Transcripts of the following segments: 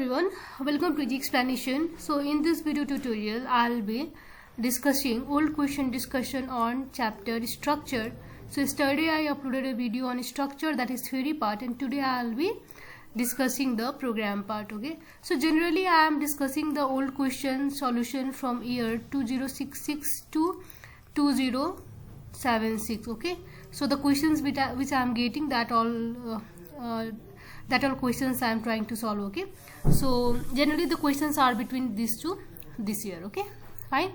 everyone, welcome to the explanation. So in this video tutorial I'll be discussing old question discussion on chapter structure. So yesterday I uploaded a video on structure, that is theory part, and today I'll be discussing the program part. Okay, so generally I am discussing the old question solution from year 2066 to 2076. Okay, so the questions which I am getting, that all questions I am trying to solve. Okay, so generally the questions are between these two this year. Okay, fine.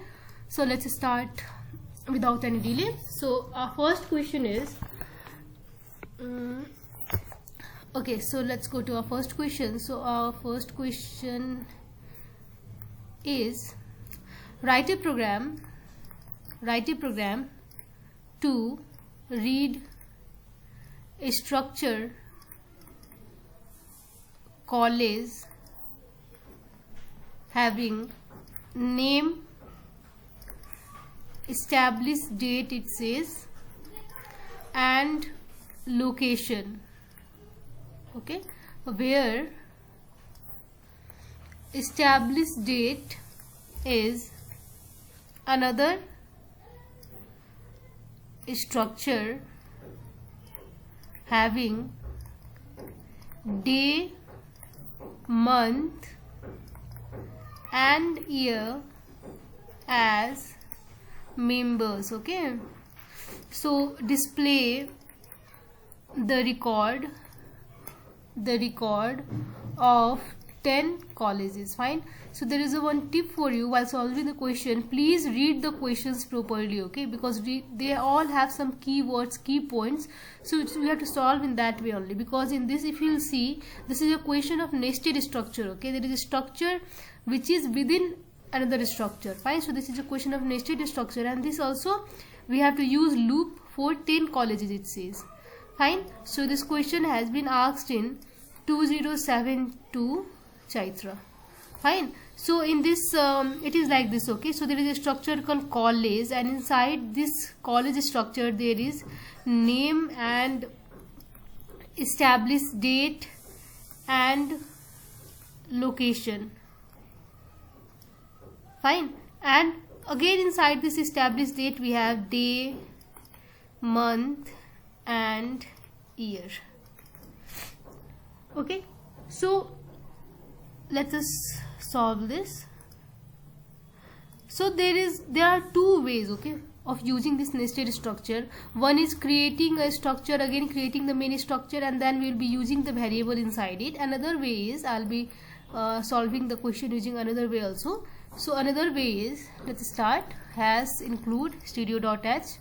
So let's start without any delay. So our first question is okay, so let's go to our first question. So our first question is write a program to read a structure college having name, established date, it says, and location. Okay, where established date is another structure having day, month and year as members. Okay, so display the record of 10 colleges. Fine. So there is a one tip for you while solving the question. Please read the questions properly. Okay, because they all have some keywords, key points, so we have to solve in that way only. Because in this, if you will see, this is a question of nested structure. Okay, there is a structure which is within another structure. Fine. So this is a question of nested structure, and this also we have to use loop for 10 colleges, it says. Fine. So this question has been asked in 2072 Chaitra. Fine. So in this it is like this. Okay, so there is a structure called college, and inside this college structure there is name and established date and location. Fine. And again inside this established date we have day, month and year. Okay, so let us solve this. So there are two ways, okay, of using this nested structure. One is creating a structure, again creating the main structure, and then we will be using the variable inside it. Another way is I'll be solving the question using another way also. So another way is, let's start, has include stereo.h.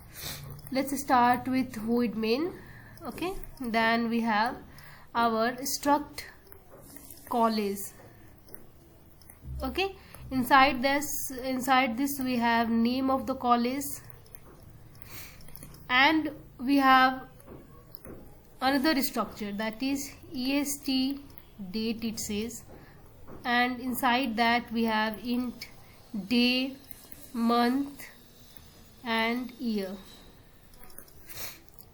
Let's start with void main. Okay, then we have our struct college. Okay, inside this we have name of the college, and we have another structure, that is est date, it says, and inside that we have int day, month and year.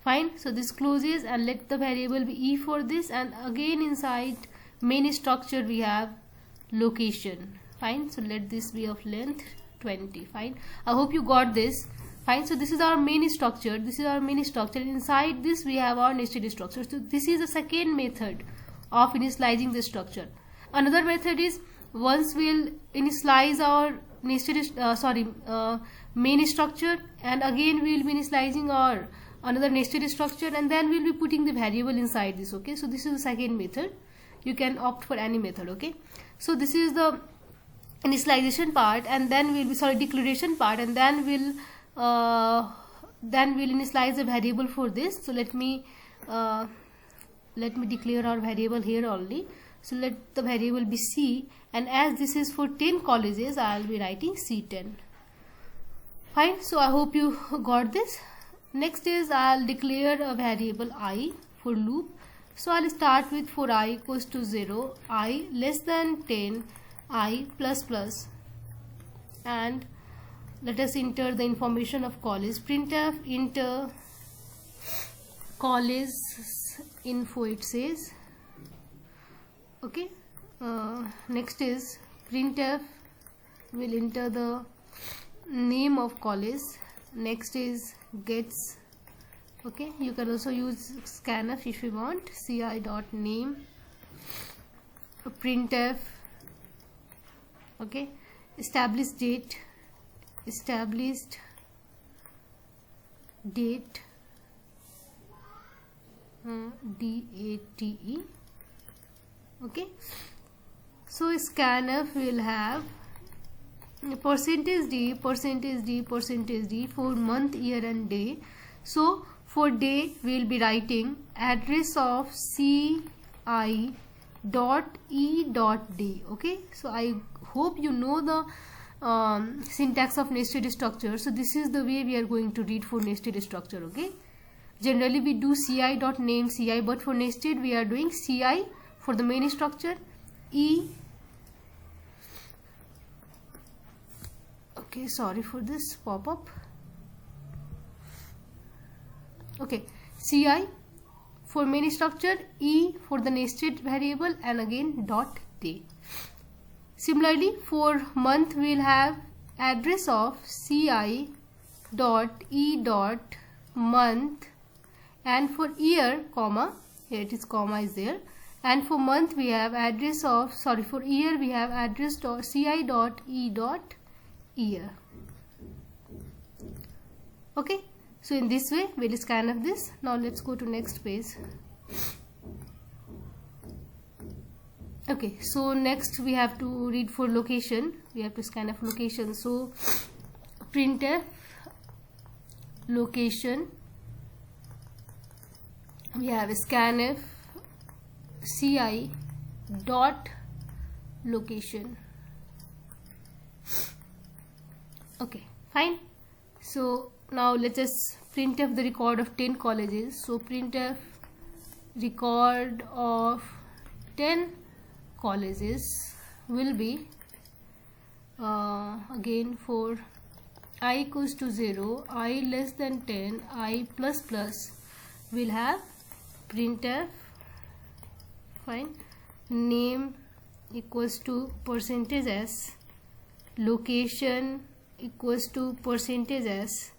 Fine. So this closes, and let the variable be e for this, and again inside main structure we have location. Fine. So let this be of length 20. Fine. I hope you got this. Fine. So this is our main structure. Inside this we have our nested structure. So this is the second method of initializing the structure. Another method is, once we'll initialize our main structure, and again we will be initializing our another nested structure, and then we'll be putting the variable inside this. Okay, so this is the second method. You can opt for any method. Okay, so this is the initialization part, and then we'll be declaration part, and then we'll initialize the variable for this. So let me declare our variable here only. So let the variable be c, and as this is for 10 colleges, I'll be writing c10. Fine. So I hope you got this. Next is I'll declare a variable I for loop. So I'll start with for I equals to 0, I less than 10, I plus plus, and let us enter the information of college. Printf enter college info, it says. Okay, next is printf will enter the name of college. Next is gets, okay, you can also use scanf if you want, ci.name printf, okay, established date date date, okay. So scanf will have %d for month, year and day. So for day we will be writing address of ci.e.day, okay. So I hope you know the syntax of nested structure. So this is the way we are going to read for nested structure, okay. Generally we do ci.name ci, but for nested we are doing ci for the main structure, e, okay, sorry for this pop-up, okay, ci for main structure, e for the nested variable, and again dot day. Similarly for month we will have address of ci.e. month, and for year, comma, here it is, comma is there, and for month we have address of, sorry, for year we have address dot ci.e. year, okay. So in this way we'll scanf this. Now let's go to next page. Okay, so next we have to read for location, we have to scanf location. So printf location, we have scanf ci dot location, okay, fine. So now let us printf the record of 10 colleges. So printf record of 10 colleges will be again for I equals to 0, I less than 10, I plus plus, will have printf, fine, name equals to %s, location equals to %s,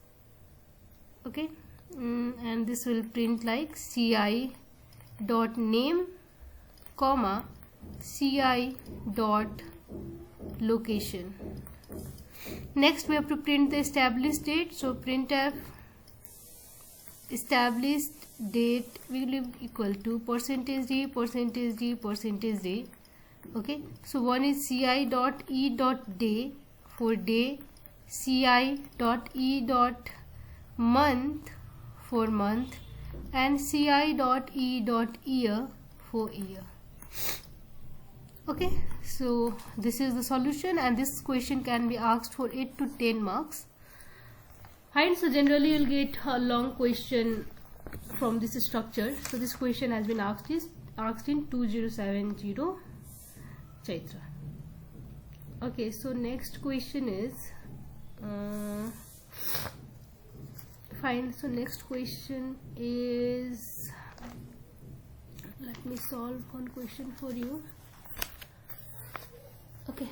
okay, and this will print like ci dot name comma ci dot location. Next we have to print the established date. So printf established date will be equal to %d, okay. So one is ci dot e dot day for day, ci dot e dot month for month, and ci dot e dot year for year, okay. So this is the solution, and this question can be asked for 8 to 10 marks. Fine. So generally you'll get a long question from this structure. So this question has been asked in 2070 Chaitra. Okay, so next question is fine. So next question is, let me solve one question for you. Okay,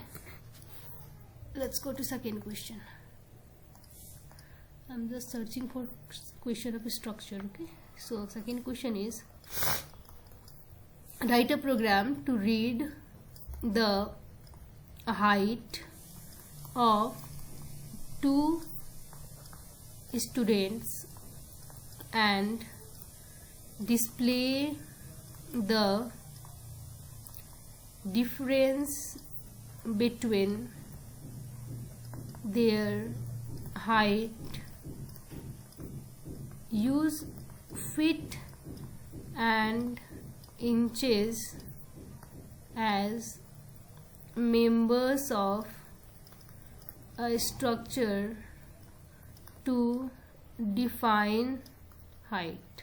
let's go to second question. I'm just searching for question of structure, okay. So second question is, write a program to read the height of 2 students and display the difference between their height. Use feet and inches as members of a structure to define height.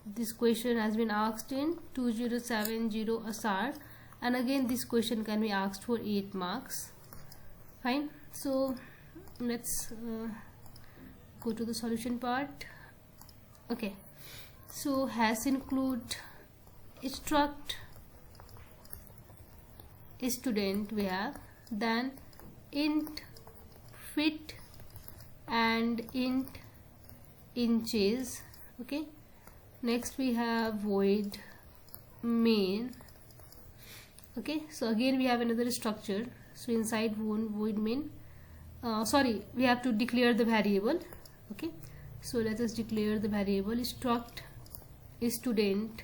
This question has been asked in 2070 ASAR, and again this question can be asked for 8 marks. Fine. So let's go to the solution part. Okay, so has include struct student we have, then int fit and int inches. Okay, next we have void main. Okay, so again we have another structure. So inside void main, we have to declare the variable. Okay, so let us declare the variable struct student.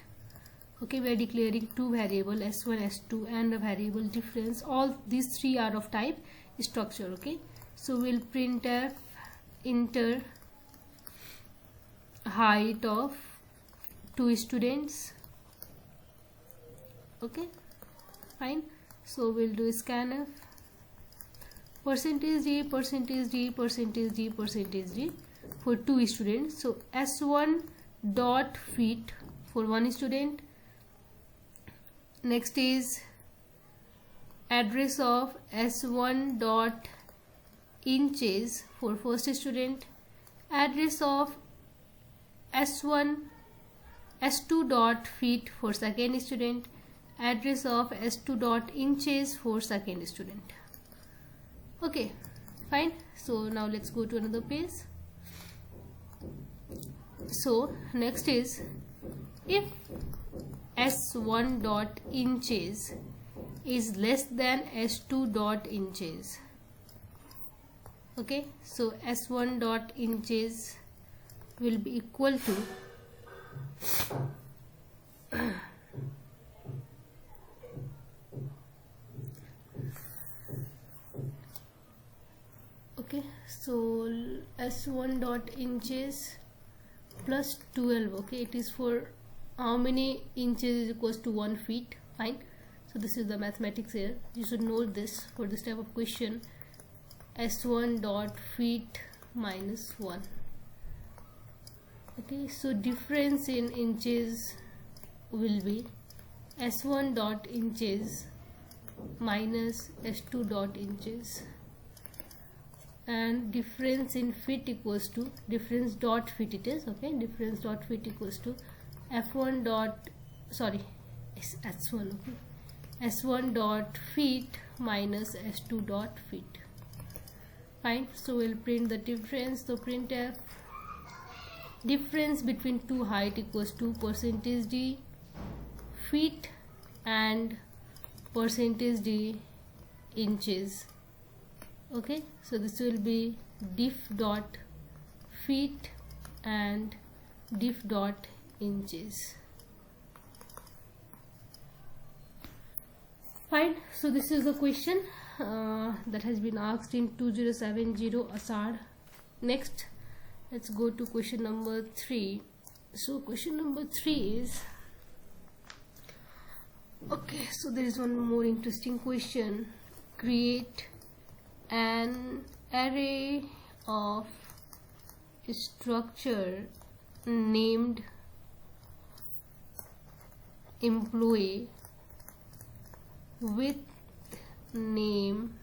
Okay, we are declaring two variable s1 s2 and a variable difference. All these three are of type structure. Okay, so we'll printf enter height of two students. Okay, fine. So we'll do scanf %d for two students. So s1 dot feet for one student. Next is address of s1 dot inches for first student, address of s2 dot feet for second student, address of s2 dot inches for second student. Okay, fine. So now let's go to another page. So next is if s1 dot inches is less than s2 dot inches. Okay, so s1 dot inches will be equal to okay, so s1 dot inches plus 12. Okay, it is for how many inches is equals to 1 feet. Fine. So this is the mathematics here. You should know this for this type of question. s1 dot feet minus 1. Okay, so difference in inches will be s1 dot inches minus s2 dot inches, and difference in feet equals to difference dot feet it is. Okay, difference dot feet equals to f1 dot s1. Okay, s1 dot feet minus s2 dot feet. Fine. So we'll print the difference. So printf difference between two height equals to %d feet and %d inches. Okay, so this will be diff dot feet and diff dot inches. Fine. So this is the question that has been asked in 2070 ASAR. Next, let's go to question number 3. So question number 3 is, okay, so there is one more interesting question. Create an array of structure named employee with name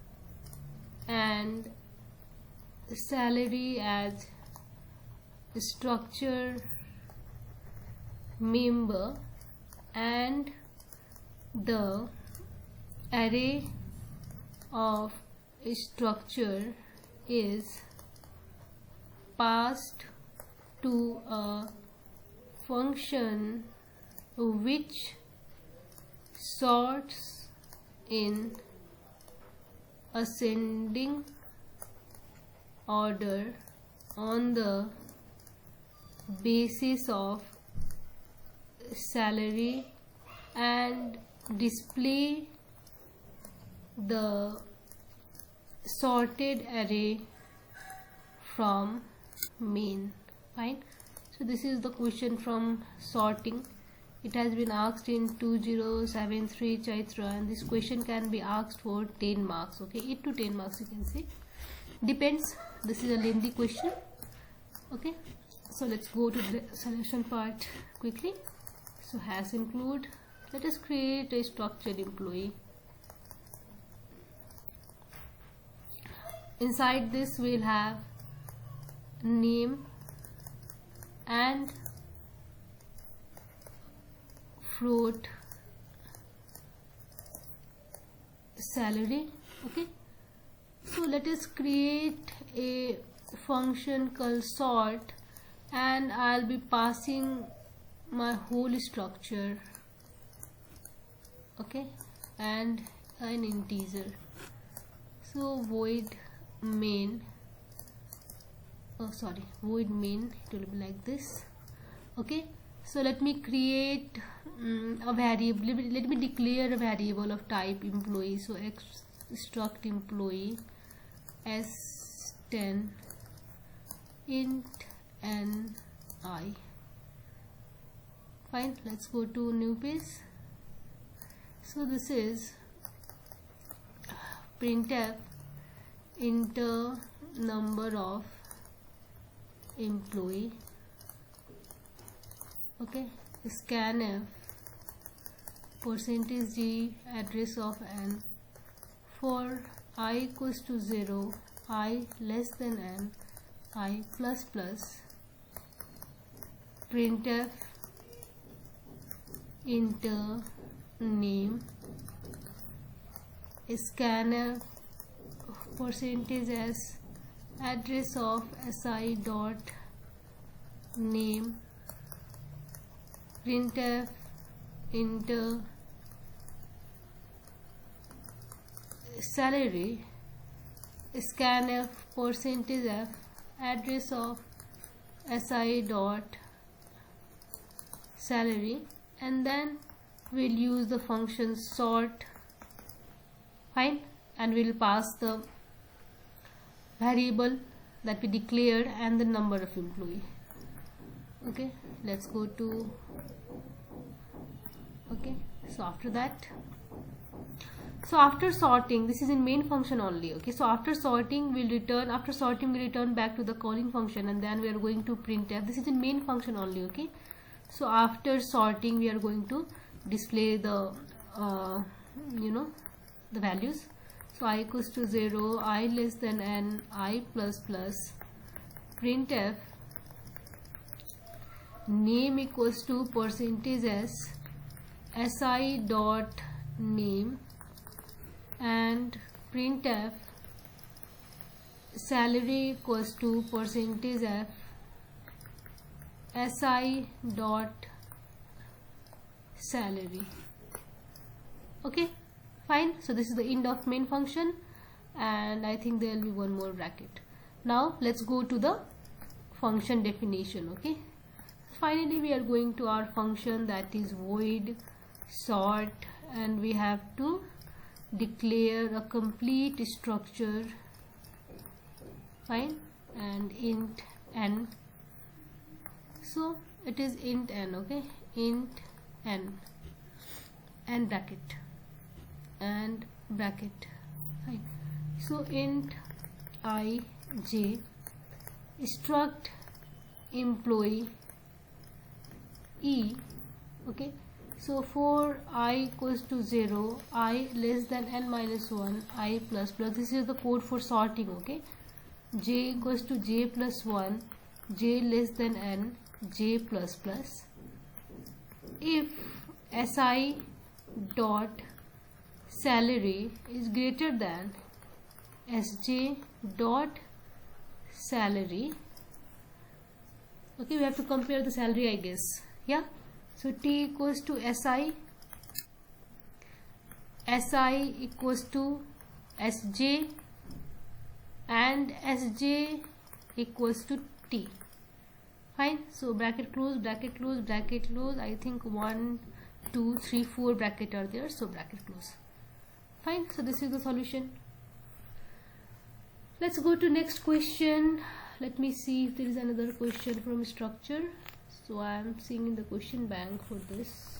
and salary as structure member, and the array of structure is passed to a function which sorts in ascending order on the basis of salary and display the sorted array from main. Fine. So this is the question from sorting. It has been asked in 2073 Chaitra, and this question can be asked for 10 marks. Okay, 8 to 10 marks you can say. Depends. This is a lengthy question. Okay, so let's go to the solution part quickly. So has include, let us create a structured employee. Inside this we'll have name and float salary. Okay, so let us create a function called sort, and I'll be passing my whole structure, okay, and an integer. So void main, void main, it will be like this. Okay, so let me create a variable. Let me declare a variable of type employee. So struct employee s10 int n I. Fine, let's go to new page. So this is printf enter number of employee. Okay, scanf %g address of n for I equals to 0, I less than n, I plus plus. Printf enter name, scanf %s address of si dot name. Printf enter salary, scanf %f address of si dot salary, and then we'll use the function sort. Fine, and we'll pass the variable that we declared and the number of employee. Okay, let's go to, okay, so after that, so after sorting, this is in main function only. Okay, so after sorting we'll return, back to the calling function, and then we are going to printf. This is in main function only. Okay, so after sorting we are going to display the the values. So I equals to 0, I less than n, I plus plus. Printf name equals to %s si dot name, and printf salary equals to %f si dot salary. Okay, fine. So this is the end of main function, and I think there will be one more bracket. Now let's go to the function definition. Okay, finally we are going to our function, that is void sort, and we have to declare a complete structure. Fine, and int n. So it is int n. Okay, int n and bracket and bracket. Fine. So int I j struct employee e. Okay, so for I equals to 0, I less than n minus 1, I plus plus. This is the code for sorting. Okay, j equals to j plus 1, j less than n, j plus plus. If si dot salary is greater than sj dot salary. Okay, we have to compare the salary, I guess. Yeah, so t equals to si equals to sj, and sj equals to t. Fine, so bracket close, bracket close, bracket close. I think 1 2 3 4 bracket are there, so bracket close. Fine, so this is the solution. Let's go to next question. Let me see if there is another question from structure. So I am seeing in the question bank for this.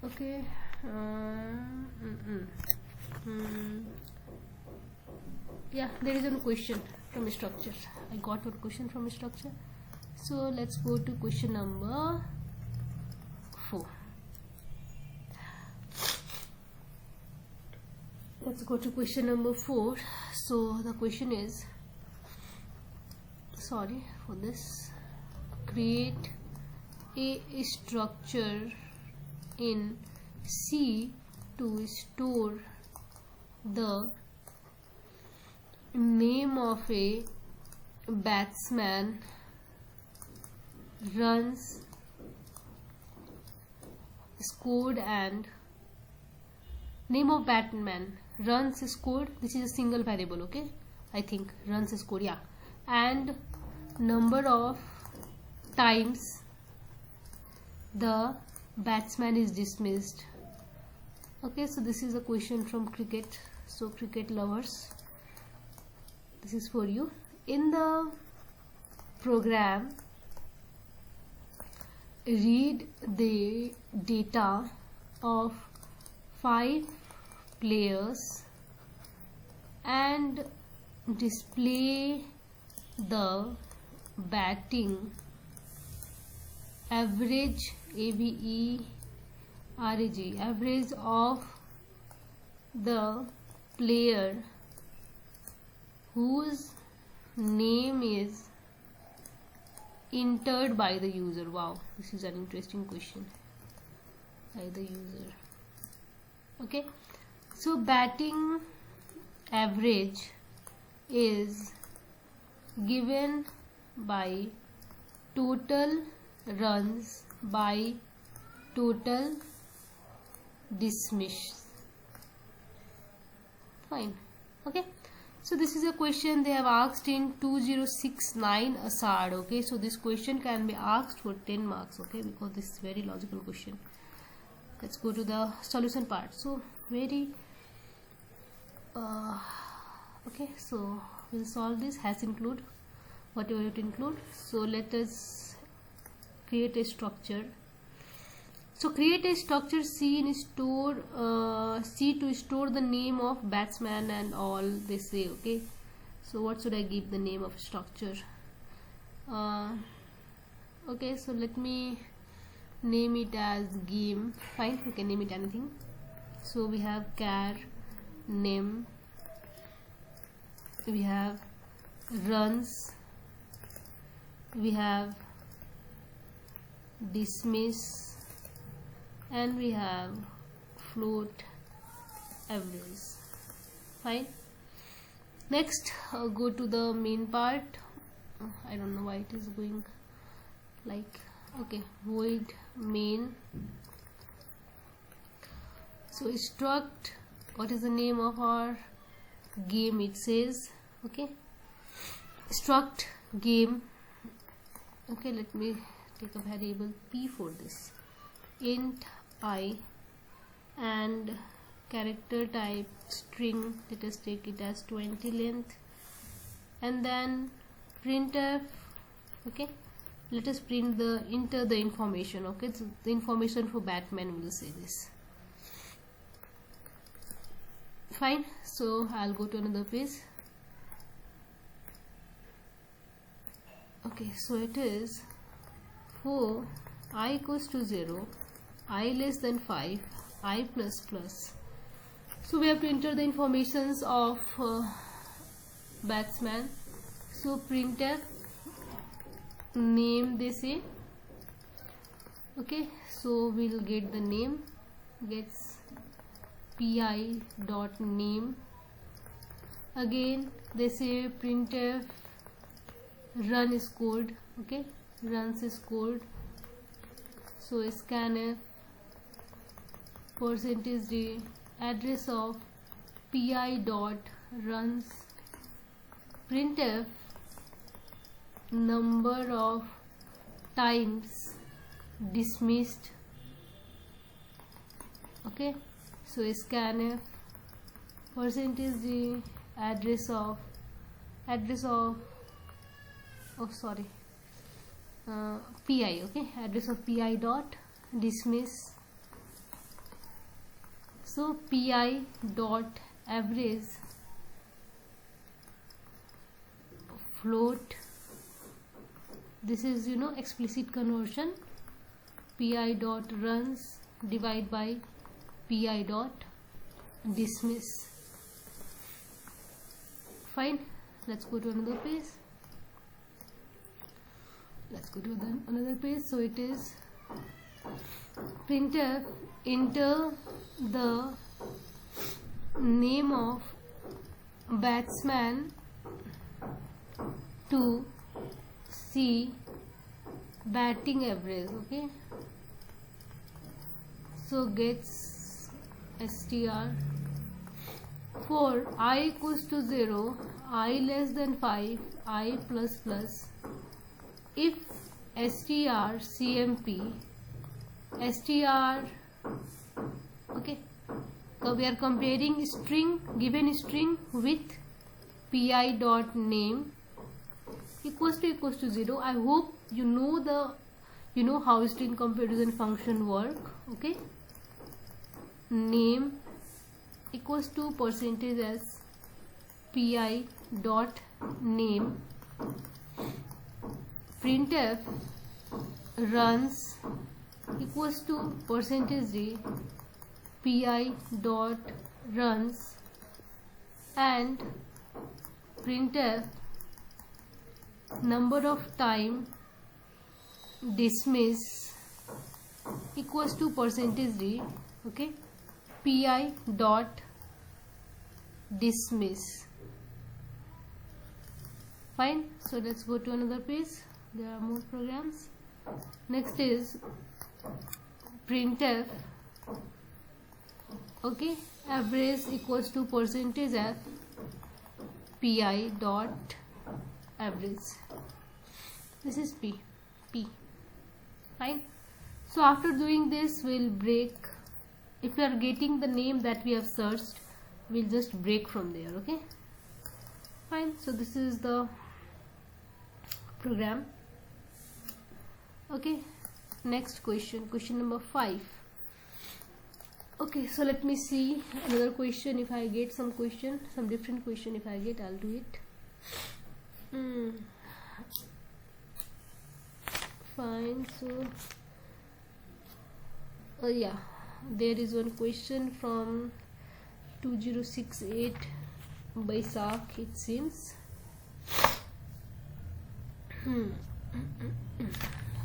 Okay, yeah, there is a question from structure. I got one question from structure. So let's go to question number 4. Let's go to question number 4. So the question is, sorry for this, create a structure in C to store the name of a batsman runs scored and name of batman runs scored, this is a single variable, okay, I think runs scored, yeah, and number of times the batsman is dismissed. Okay, so this is a question from cricket, so cricket lovers, this is for you. In the program, read the data of 5 players and display the batting average, average of the player whose name is entered by the user. Wow, this is an interesting question. By the user. Okay, so batting average is given by total runs by total dismiss. Fine. Okay, so this is a question they have asked in 2069 ASAD. Okay, so this question can be asked for 10 marks, okay, because this is very logical question. Let's go to the solution part. So very okay, so we'll solve this. Has include whatever it include. So let us create a structure. So create a structure C in store C to store the name of batsman and all they say. Okay, so what should I give the name of structure? Okay, so let me name it as game. Fine, you can name it anything. So we have char name, we have runs, we have dismiss, and we have float average. Fine. Next, go to the main part. I don't know why it is going like, okay, void main. So struct, what is the name of our game? It says, okay, struct game. Okay, let me take a variable p for this, int I, and character type string, let us take it as 20 length, and then printf. Okay, let us print the enter the information. Okay, so the information for batman will say this. Fine, so I'll go to another page. Okay, so it is for I equals to 0, I less than 5, I plus plus. So we have to enter the informations of batsman. So printf name they say. Okay, so we'll get the name, gets pi dot name. Again they say printf run is code. Okay, runs is code. So scanf percentage d address of pi dot runs. Printf number of times dismissed. Okay, so scanf percentage d address of oh sorry pi. Okay, address of pi dot dismiss. So pi dot average float, this is explicit conversion, pi dot runs divide by pi dot dismiss. Fine, let's go to another page. Another page. So it is printf enter the name of batsman to see batting average. Okay, so gets str. For I equals to 0, I less than 5, I plus plus. If str cmp str, okay, so we are comparing string, given string with pi dot name equals to 0. I hope you know how string comparison function work. Okay, name equals to percentage as pi dot name. Printf runs equals to percentage d pi dot runs, and printf number of time dismiss equals to percentage d. Okay, pi dot dismiss. Fine, so let's go to another page. There are more programs. Next is printf, okay, average equals to percentage f pi dot average. This is p. Fine, so after doing this we'll break. If we are getting the name that we have searched, we'll just break from there. Okay, fine, so this is the program. Okay, next question number 5. Okay, so let me see another question. If I get some different question, if I get, I'll do it. Fine, so yeah, there is one question from 2068 by Sak, it seems.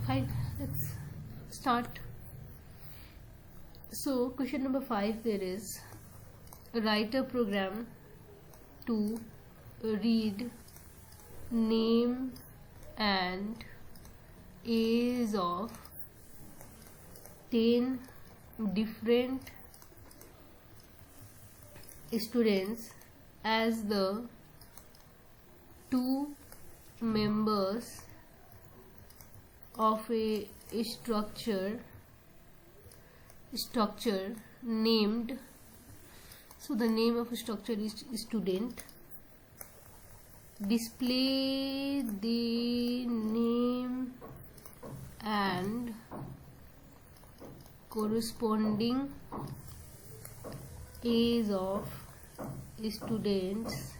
Fine, let's start. So question number 5, there is write a program to read name and age of 10 different students as the 2 members of a structure named, so the name of a structure is student. Display the name and corresponding age of students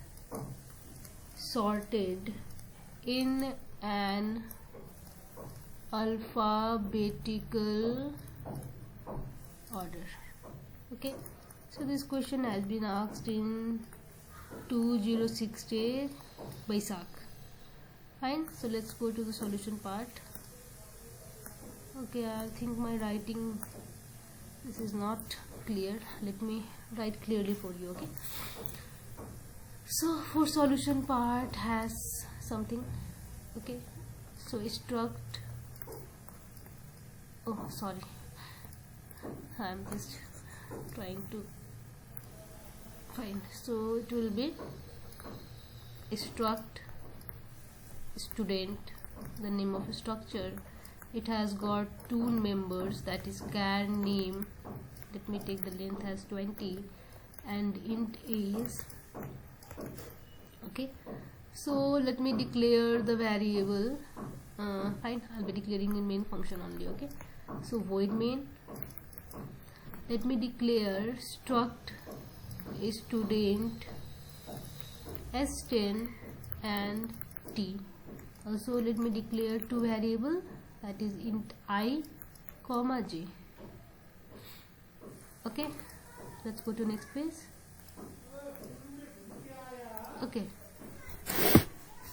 sorted in an alphabetical order. Okay, so this question has been asked in 2068 by Sak. Fine, so let's go to the solution part. Okay, I think my writing, this is not clear. Let me write clearly for you. Okay, so for solution part has something. Okay, so struct, oh sorry, I'm just trying to find. So it will be struct student, the name of a structure. It has got 2 members, that is char name, let me take the length as 20, and int is. Okay, so let me declare the variable. Fine, I'll be declaring in main function only. Okay, so void main, let me declare struct student s10 and t. Also let me declare 2 variable, that is int I comma j. Okay, let's go to next page. Okay,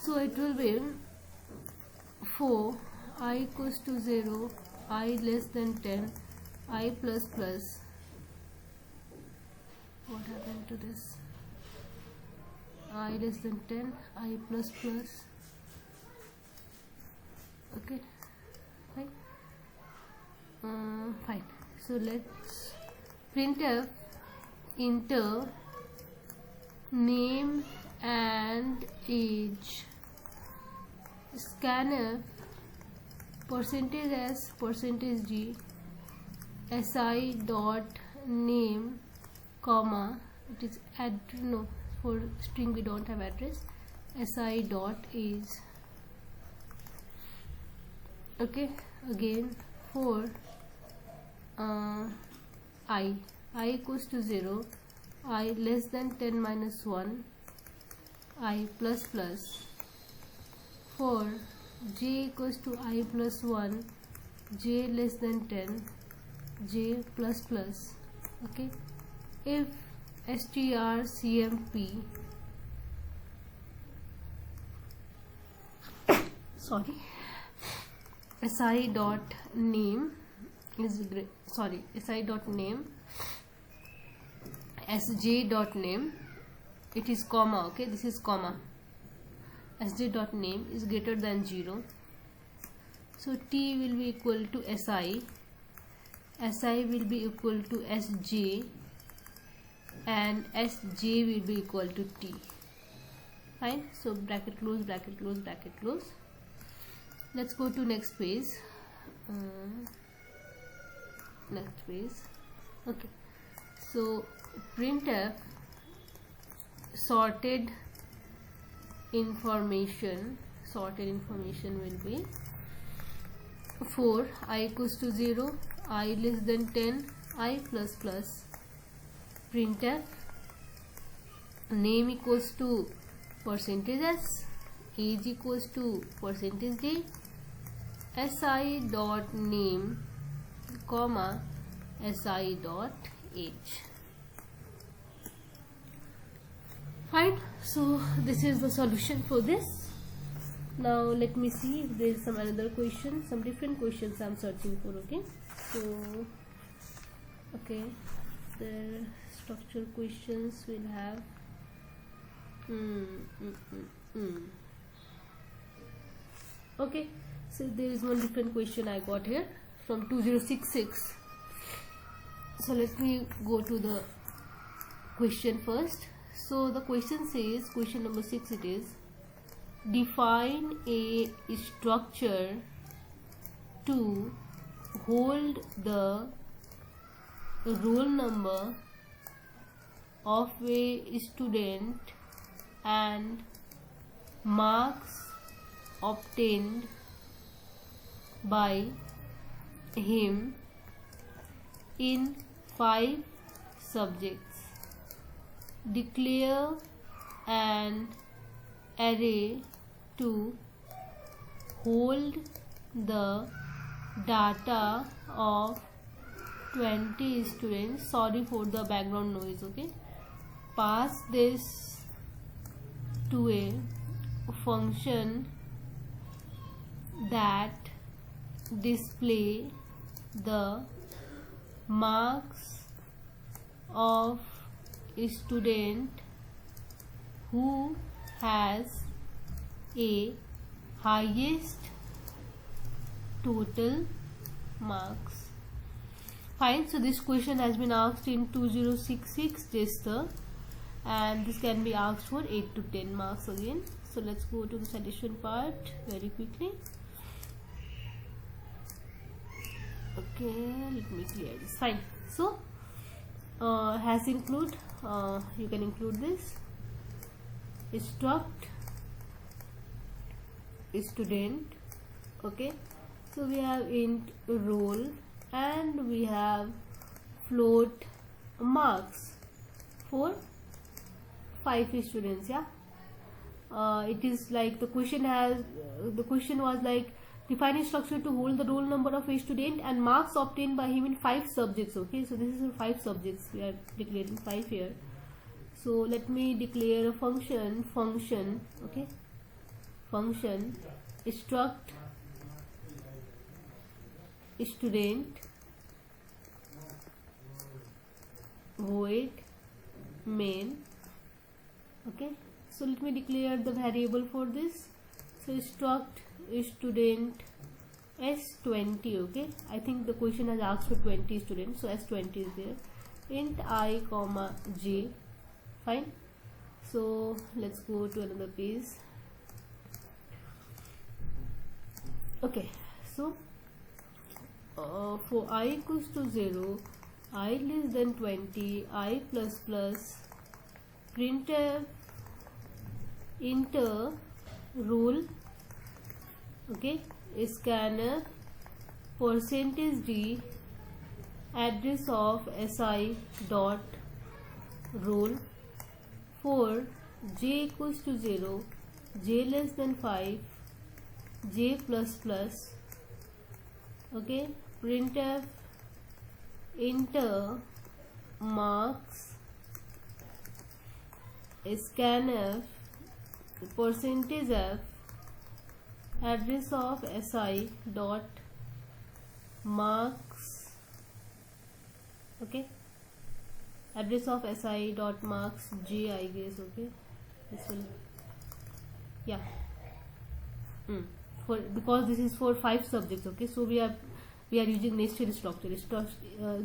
so it will be for I equals to 0, I less than 10, I plus plus, what happened to this? I less than 10, I plus plus. Okay, fine. Fine. So let's printf enter name and age, scanf percentage s percentage g si dot name comma, it is no, for string we don't have address, si dot age. Okay, again for I equals to 0, I less than 10 minus 1, I plus plus. For j equals to I plus 1, j less than 10, j plus plus. Okay, if strcmp sorry si dot name is si dot name sj dot name, it is comma. Okay, this is comma, sj dot name is greater than 0, so t will be equal to si will be equal to sj, and sj will be equal to t. Fine. So bracket close, bracket close, bracket close. Let's go to next page. Next page. Okay, so printf sorted information will be for I equals to 0, I less than 10, I plus plus. Printf name equals to percentage s, age equals to percentage j, si dot name comma si dot age. Fine. So this is the solution for this. Now let me see if there is some another question, some different questions I am searching for. Okay, so okay, the structure questions will have okay, so there is one different question I got here from 2066. So let me go to the question first. So the question says, question number 6 it is, define a structure to hold the roll number of a student and marks obtained by him in 5 subjects. Declare an array to hold the data of 20 students. Sorry for the background noise. Okay, pass this to a function that display the marks of a student who has a highest total marks. Fine. So this question has been asked in 2066 Jester, and this can be asked for 8 to 10 marks again. So let's go to the solution part very quickly. Okay, let me clear this. Fine. So has include you can include this struct student. Okay, so we have int roll and we have float marks for 5 students. Yeah, it is like the question was like, define a structure to hold the roll number of a student and marks obtained by him in 5 subjects. Okay, so this is for 5 subjects, we are declaring 5 here. So let me declare a function. Okay, function struct student void main. Okay, so let me declare the variable for this. So struct student s20. Okay, I think the question has asked for 20 students, so s20 is there. Int I comma j. Fine. So let's go to another page. Okay, so for I equals to 0, I less than 20, I plus plus, printf enter rule, okay, scanner %d address of si dot role. For j equals to 0, j less than 5, j plus plus, okay, printf enter marks scanf %f address of si dot marks, okay, address of si dot marks j, I guess. Okay, this will, yeah, for, because this is for 5 subjects. Okay, so we are using nested structure,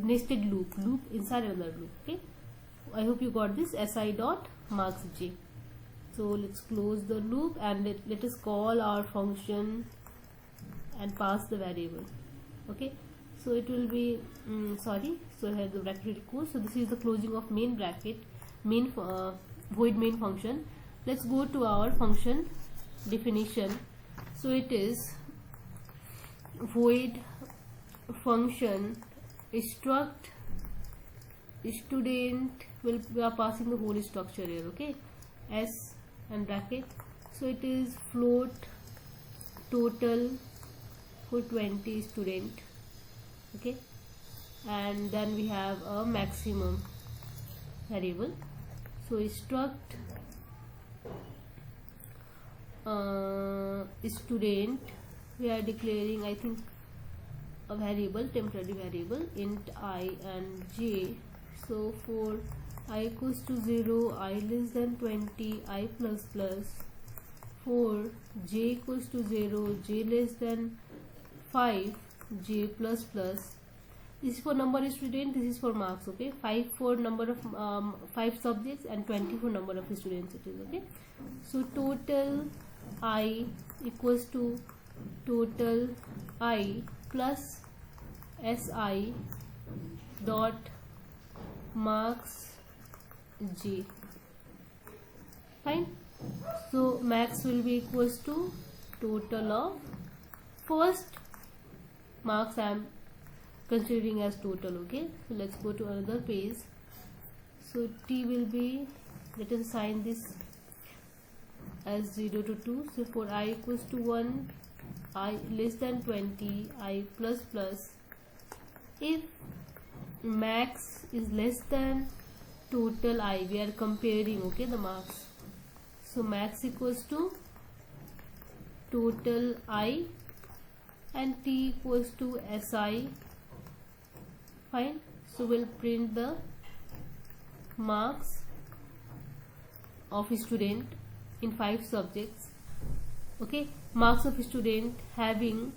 nested loop inside another loop. Okay, I hope you got this, si dot marks j. So let's close the loop and let us call our function and pass the variable. Okay, so it will be so here the bracket will close. So this is the closing of main bracket, void main function. Let's go to our function definition. So it is void function struct student, we are passing the whole structure here. Okay, s and bracket. So it is float total for 20 student. Okay, and then we have a maximum variable. So struct student, we are declaring, I think, a variable, temporary variable, int I and j. So for I equals to 0, I less than 20, I plus plus. For j equals to 0, j less than 5, j plus plus. This is for number of students, this is for marks. Okay, 5 for number of 5 subjects and 20 for number of students it is. Okay, so total I equals to total I plus si dot marks j. Fine. So max will be equals to total of first marks I am considering as total. Okay, so let's go to another page. So t will be, let us assign this as 0 to 2. So for I equals to 1, I less than 20, I plus plus. If max is less than total I, we are comparing, okay, the marks. So max equals to total I and t equals to si. Fine. So we'll print the marks of student in 5 subjects. Okay, marks of student having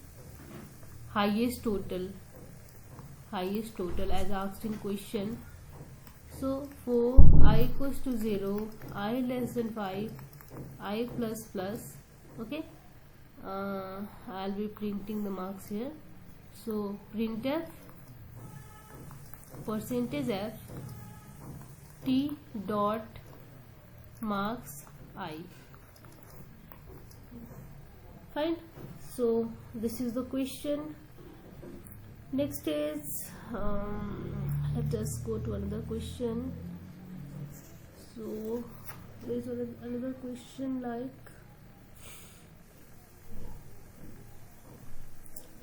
highest total as asked in question. So for I equals to 0, I less than 5, I plus plus. Okay, I'll be printing the marks here. So printf %f t dot marks I. Fine. So this is the question. Next is let us go to another question. So there is another question like,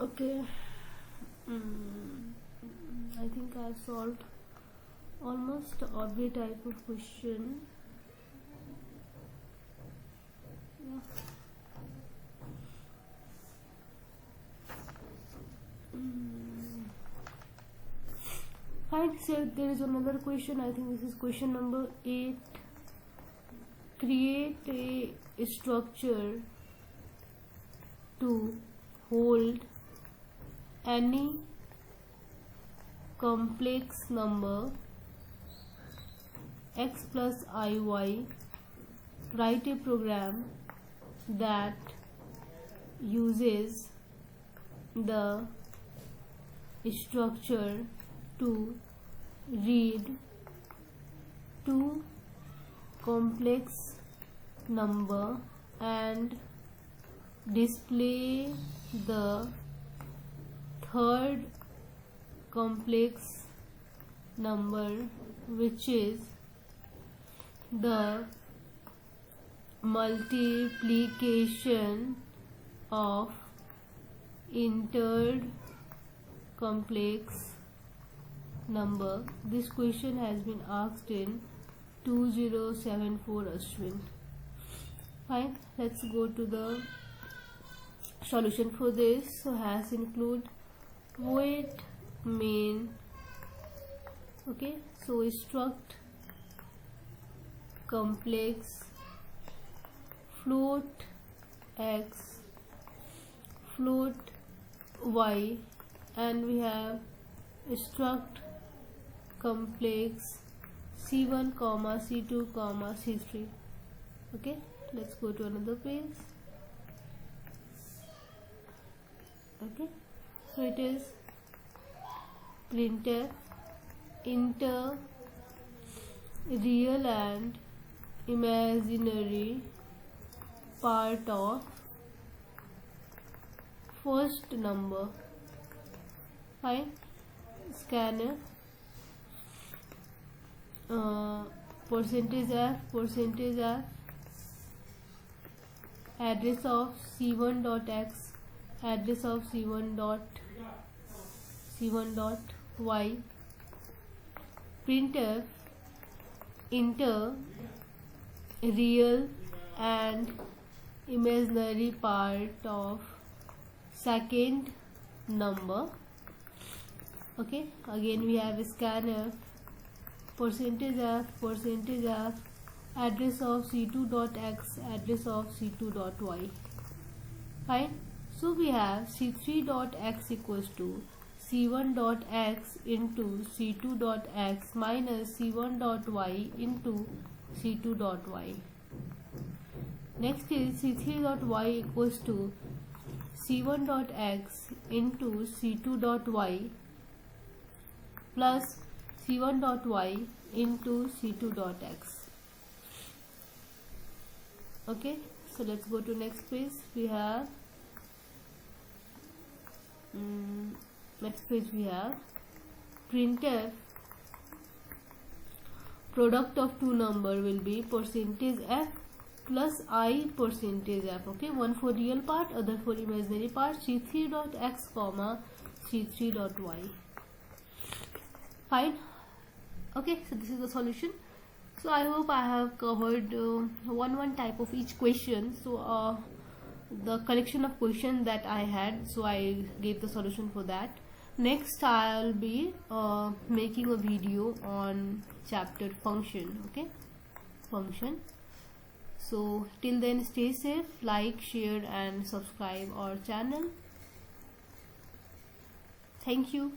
okay, I think I have solved almost every type of question. Yeah. Fine. So there is another question. I think this is question number 8. Create a structure to hold any complex number x plus iy. Write a program that uses the structure to read two complex number and display the third complex number, which is the multiplication of entered complex number. This question has been asked in 2074 Ashwin. Fine, let's go to the solution for this. So has include void main. Okay, so struct complex float x, float y, and we have struct complex c1 comma c2 comma c3. Okay, let's go to another page. Okay, so it is printf enter real and imaginary part of first number. Fine, scanner percentage f address of c1 dot x, address of c1 dot y. Printf enter real and imaginary part of second number. Okay, again we have scanner percentage f address of c2 dot x, address of c2 dot y. Fine, so we have c3 dot x equals to c1 dot x into c2 dot x minus c1 dot y into c2 dot y. Next is c3 dot y equals to c1 dot x into c2 dot y plus c1 dot y into c2 dot x. Okay, so let's go to next page. We have next page we have printf product of two number will be percentage f plus I percentage f. Okay, one for real part, other for imaginary part. c3 dot x comma c3 dot y. Fine. Okay, so this is the solution. So I hope I have covered one type of each question. So the collection of questions that I had, so I gave the solution for that. Next I'll be making a video on chapter function. Okay, function. So till then, stay safe, like, share and subscribe our channel. Thank you.